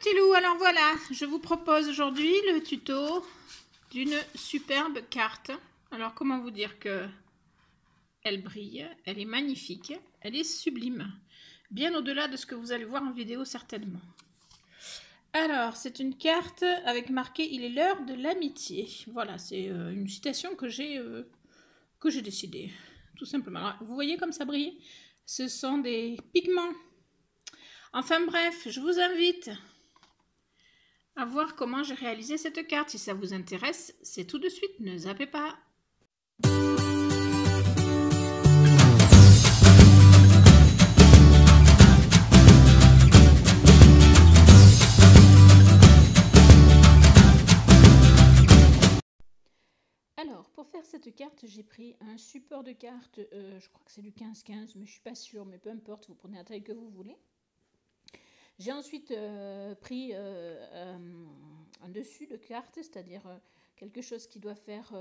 petits loups, alors voilà, je vous propose aujourd'hui le tuto d'une superbe carte. Alors comment vous dire que elle brille, elle est magnifique, elle est sublime, bien au-delà de ce que vous allez voir en vidéo certainement. Alors c'est une carte avec marqué « Il est l'heure de l'amitié ». Voilà, c'est une citation que j'ai décidé, tout simplement. Alors, vous voyez comme ça brille? Ce sont des pigments. Enfin bref, je vous invite à voir comment j'ai réalisé cette carte. Si ça vous intéresse, c'est tout de suite, ne zappez pas. Alors, pour faire cette carte, j'ai pris un support de carte, je crois que c'est du 15-15, mais je ne suis pas sûre, mais peu importe, vous prenez la taille que vous voulez. J'ai ensuite pris un dessus de carte, c'est-à-dire quelque chose qui doit faire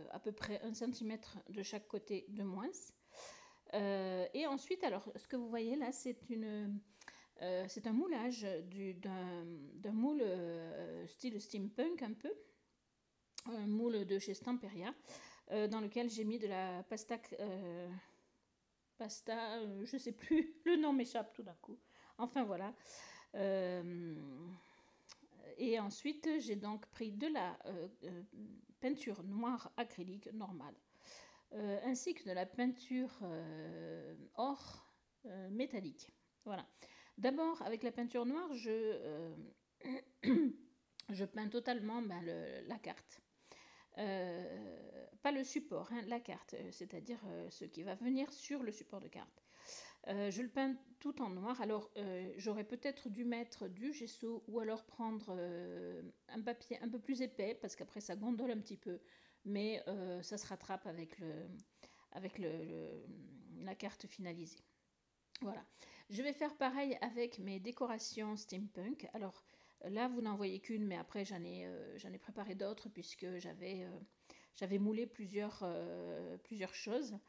à peu près 1 cm de chaque côté de moins. Et ensuite, alors, ce que vous voyez là, c'est un moulage d'un moule style steampunk un peu, un moule de chez Stamperia, dans lequel j'ai mis de la pasta, je sais plus, le nom m'échappe tout d'un coup. Enfin voilà. Et ensuite, j'ai donc pris de la peinture noire acrylique normale, ainsi que de la peinture or métallique. Voilà. D'abord, avec la peinture noire, je peins totalement la carte. Pas le support, hein, la carte, c'est-à-dire ce qui va venir sur le support de carte. Je le peins tout en noir. Alors j'aurais peut-être dû mettre du gesso ou alors prendre un papier un peu plus épais parce qu'après ça gondole un petit peu, mais ça se rattrape avec la carte finalisée. Voilà. Je vais faire pareil avec mes décorations steampunk. Alors là vous n'en voyez qu'une, mais après j'en ai préparé d'autres puisque j'avais moulé plusieurs choses.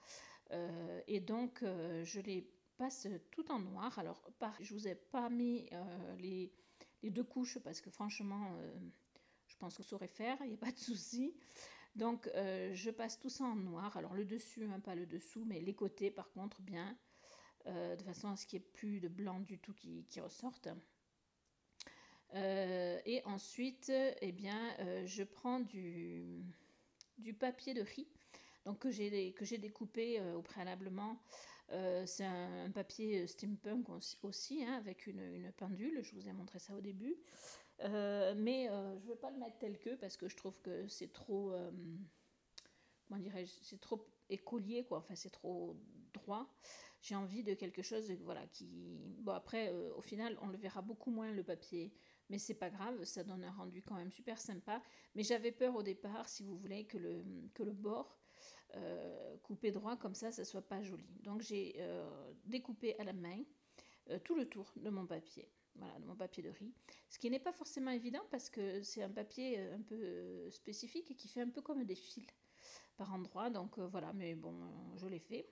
Et donc je les passe tout en noir. Alors je vous ai pas mis les 2 couches parce que franchement je pense que vous saurez faire, il n'y a pas de souci. Donc je passe tout ça en noir. Alors le dessus, hein, pas le dessous, mais les côtés par contre bien, de façon à ce qu'il n'y ait plus de blanc du tout qui ressorte. Et ensuite eh bien je prends du papier de riz, donc que j'ai découpé au préalablement. C'est un papier steampunk aussi, hein, avec une pendule, je vous ai montré ça au début. Mais je ne vais pas le mettre tel que parce que je trouve que c'est trop, comment dirais-je, c'est trop écolier, quoi. Enfin, c'est trop droit. J'ai envie de quelque chose, voilà, bon, après, au final, on le verra beaucoup moins le papier, mais c'est pas grave, ça donne un rendu quand même super sympa. Mais j'avais peur au départ, si vous voulez, que le bord coupé droit comme ça soit pas joli. Donc j'ai découpé à la main tout le tour de mon papier. Voilà, de mon papier de riz. Ce qui n'est pas forcément évident parce que c'est un papier un peu spécifique et qui fait un peu comme des fils par endroits. Donc voilà, mais bon, je l'ai fait.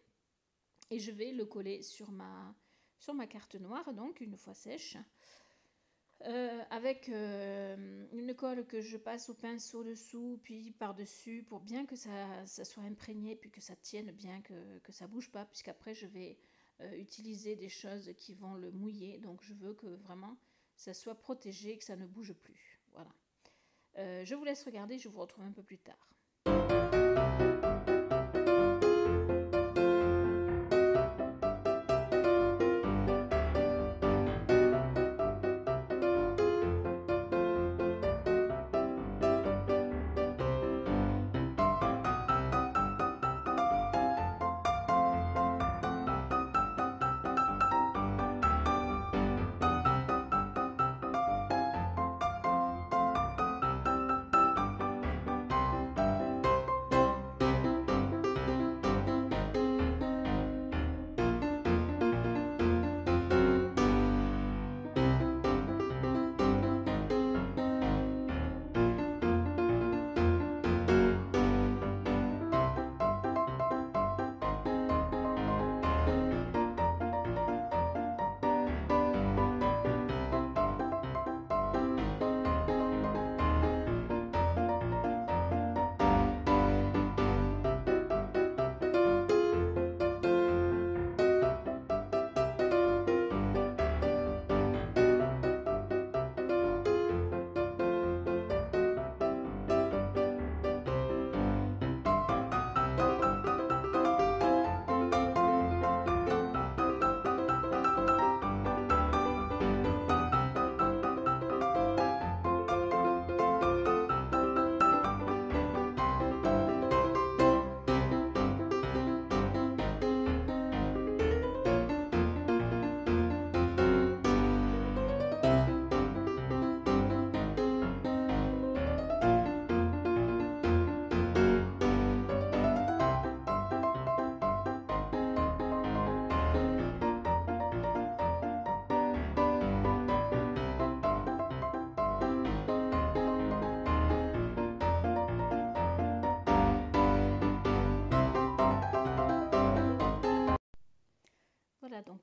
Et je vais le coller sur ma carte noire, donc une fois sèche. Avec une colle que je passe au pinceau dessous, puis par-dessus, pour bien que ça soit imprégné, puis que ça tienne bien, que ça ne bouge pas, puisqu'après je vais utiliser des choses qui vont le mouiller, donc je veux que vraiment ça soit protégé, que ça ne bouge plus. Voilà. Je vous laisse regarder, je vous retrouve un peu plus tard.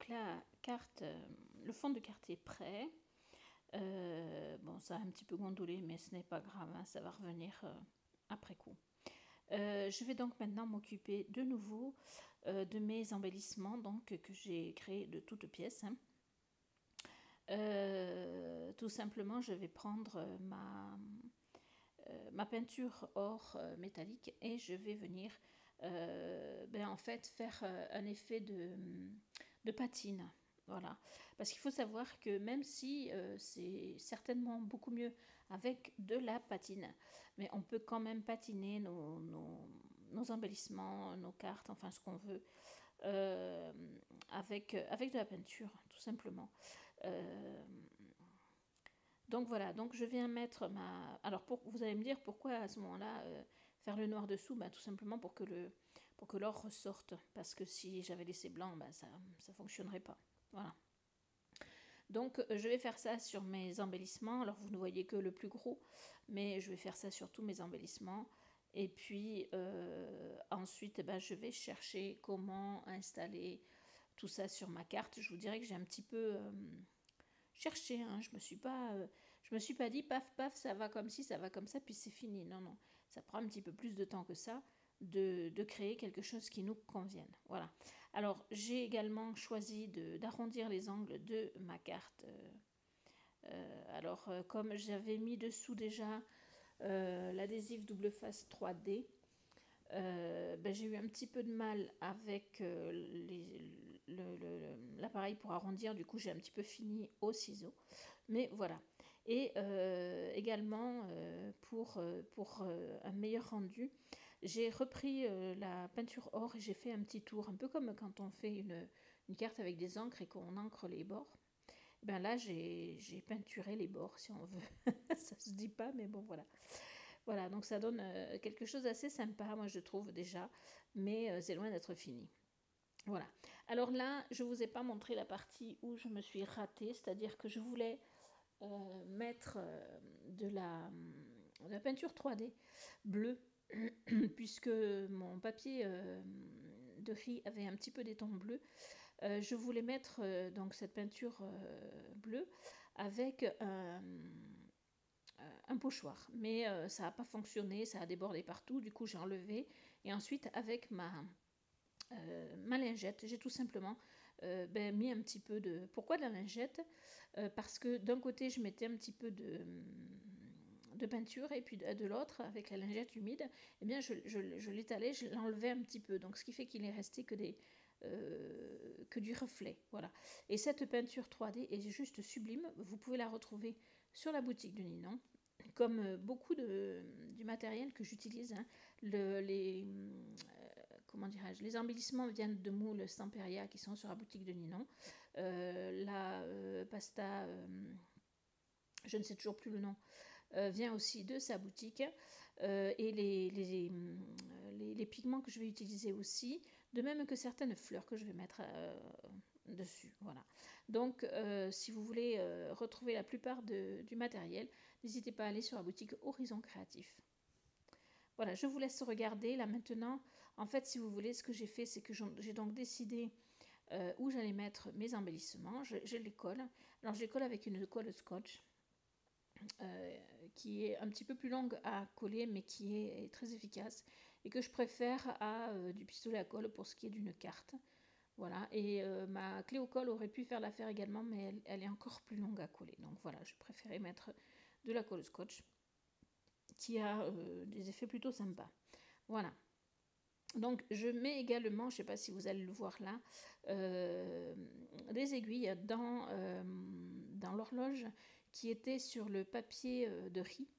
donc la carte, le fond de carte est prêt. Bon, ça a un petit peu gondolé, mais ce n'est pas grave, hein, ça va revenir après coup. Je vais donc maintenant m'occuper de nouveau de mes embellissements donc, que j'ai créés de toutes pièces. Hein. Tout simplement, je vais prendre ma peinture or métallique et je vais venir en fait faire un effet de patine. Voilà. Parce qu'il faut savoir que même si c'est certainement beaucoup mieux avec de la patine, mais on peut quand même patiner nos embellissements, nos cartes, enfin ce qu'on veut, avec de la peinture, tout simplement. Donc voilà, donc je viens mettre ma... Alors vous allez me dire pourquoi à ce moment-là faire le noir dessous, tout simplement pour que l'or ressorte, parce que si j'avais laissé blanc, ça ne fonctionnerait pas. Voilà. Donc je vais faire ça sur mes embellissements, alors vous ne voyez que le plus gros, mais je vais faire ça sur tous mes embellissements. Et puis ensuite, je vais chercher comment installer tout ça sur ma carte. Je vous dirais que j'ai un petit peu cherché, hein. Je me suis pas dit paf paf ça va comme ci, ça va comme ça, puis c'est fini. Non, non, ça prend un petit peu plus de temps que ça de créer quelque chose qui nous convienne. Voilà. Alors j'ai également choisi d'arrondir les angles de ma carte. Comme j'avais mis dessous déjà l'adhésif double face 3D, j'ai eu un petit peu de mal avec l'appareil pour arrondir, du coup j'ai un petit peu fini au ciseau, mais voilà. Et également pour un meilleur rendu, j'ai repris la peinture or et j'ai fait un petit tour, un peu comme quand on fait une carte avec des encres et qu'on encre les bords. Là j'ai peinturé les bords, si on veut. Ça se dit pas, mais bon voilà. Voilà, donc ça donne quelque chose d'assez sympa, moi je trouve déjà, mais c'est loin d'être fini. Voilà. Alors là, je ne vous ai pas montré la partie où je me suis ratée, c'est-à-dire que je voulais mettre de la peinture 3D bleue, puisque mon papier de riz avait un petit peu des tons bleus. Je voulais mettre donc cette peinture bleue avec un pochoir, mais ça n'a pas fonctionné, ça a débordé partout, du coup j'ai enlevé, et ensuite avec ma lingette, j'ai tout simplement mis un petit peu de... Pourquoi de la lingette? Parce que d'un côté je mettais un petit peu de peinture et puis de l'autre, avec la lingette humide, eh bien je l'étalais, je l'enlevais un petit peu, donc ce qui fait qu'il est resté que du reflet. Voilà. Et cette peinture 3D est juste sublime, vous pouvez la retrouver sur la boutique de Ninon, comme beaucoup du matériel que j'utilise. Hein. Comment dirais-je, les embellissements viennent de moules Stamperia qui sont sur la boutique de Ninon. La pasta, je ne sais toujours plus le nom, vient aussi de sa boutique. Et les pigments que je vais utiliser aussi, de même que certaines fleurs que je vais mettre dessus. Voilà. Donc, si vous voulez retrouver la plupart du matériel, n'hésitez pas à aller sur la boutique Horizon Créatif. Voilà, je vous laisse regarder. Là maintenant, en fait, si vous voulez, ce que j'ai fait, c'est que j'ai donc décidé où j'allais mettre mes embellissements. Je les colle. Alors, je les colle avec une colle scotch qui est un petit peu plus longue à coller, mais qui est très efficace et que je préfère à du pistolet à colle pour ce qui est d'une carte. Voilà, et ma clé au colle aurait pu faire l'affaire également, mais elle est encore plus longue à coller. Donc voilà, je préférais mettre de la colle scotch qui a des effets plutôt sympas. Voilà. Donc je mets également, je ne sais pas si vous allez le voir là, des aiguilles dans l'horloge qui était sur le papier de riz.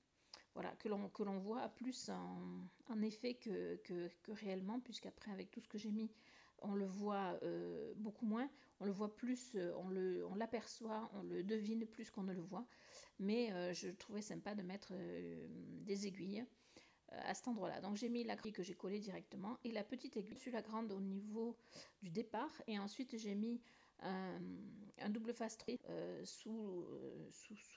Voilà, que l'on voit plus en effet que réellement, puisqu'après avec tout ce que j'ai mis, on le voit beaucoup moins, on le voit plus, on l'aperçoit, on le devine plus qu'on ne le voit, mais je trouvais sympa de mettre des aiguilles à cet endroit-là. Donc j'ai mis la grille que j'ai collée directement et la petite aiguille sur la grande au niveau du départ, et ensuite j'ai mis un double face sous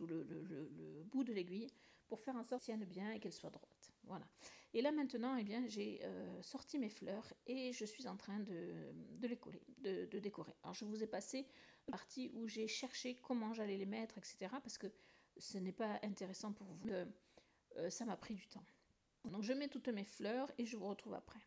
le bout de l'aiguille pour faire en sorte qu'elle tienne bien et qu'elle soit droite. Voilà. Et là maintenant, eh bien, j'ai sorti mes fleurs et je suis en train de les coller, de décorer. Alors je vous ai passé une partie où j'ai cherché comment j'allais les mettre, etc. Parce que ce n'est pas intéressant pour vous. Ça m'a pris du temps. Donc je mets toutes mes fleurs et je vous retrouve après.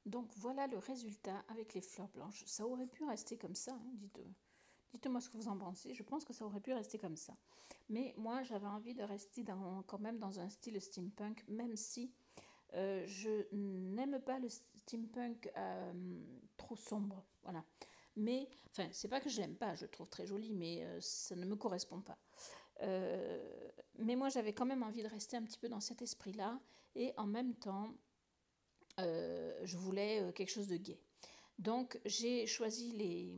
Donc voilà le résultat avec les fleurs blanches. Ça aurait pu rester comme ça, hein, dites-moi ce que vous en pensez. Je pense que ça aurait pu rester comme ça. Mais moi, j'avais envie de rester quand même dans un style steampunk, même si je n'aime pas le steampunk trop sombre. Voilà. Mais, enfin, c'est pas que je l'aime pas, je le trouve très joli, mais ça ne me correspond pas. Mais moi, j'avais quand même envie de rester un petit peu dans cet esprit-là. Et en même temps, je voulais quelque chose de gai. Donc j'ai choisi les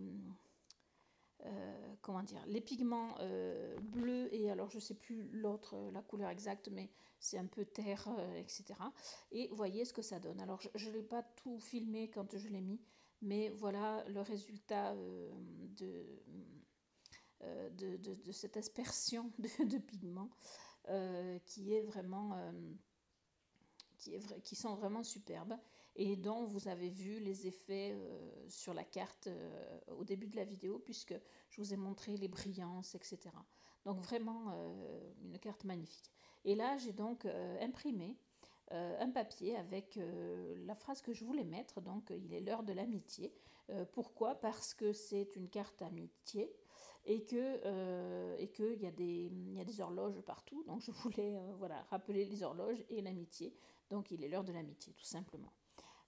pigments bleus et alors je sais plus l'autre, la couleur exacte, mais c'est un peu terre, etc. Et voyez ce que ça donne. Alors je ne l'ai pas tout filmé quand je l'ai mis, mais voilà le résultat de cette aspersion de pigments qui est vraiment qui sont vraiment superbes et dont vous avez vu les effets sur la carte au début de la vidéo puisque je vous ai montré les brillances, etc. Donc vraiment une carte magnifique. Et là j'ai donc imprimé un papier avec la phrase que je voulais mettre, donc il est l'heure de l'amitié. Pourquoi? Parce que c'est une carte amitié et que il y a des horloges partout, donc je voulais voilà, rappeler les horloges et l'amitié. Donc il est l'heure de l'amitié, tout simplement.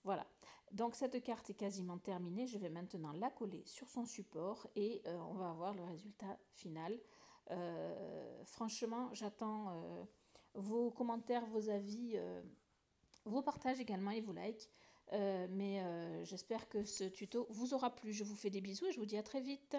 Voilà, donc cette carte est quasiment terminée. Je vais maintenant la coller sur son support et on va avoir le résultat final. Franchement, j'attends vos commentaires, vos avis, vos partages également et vos likes. Mais j'espère que ce tuto vous aura plu. Je vous fais des bisous et je vous dis à très vite.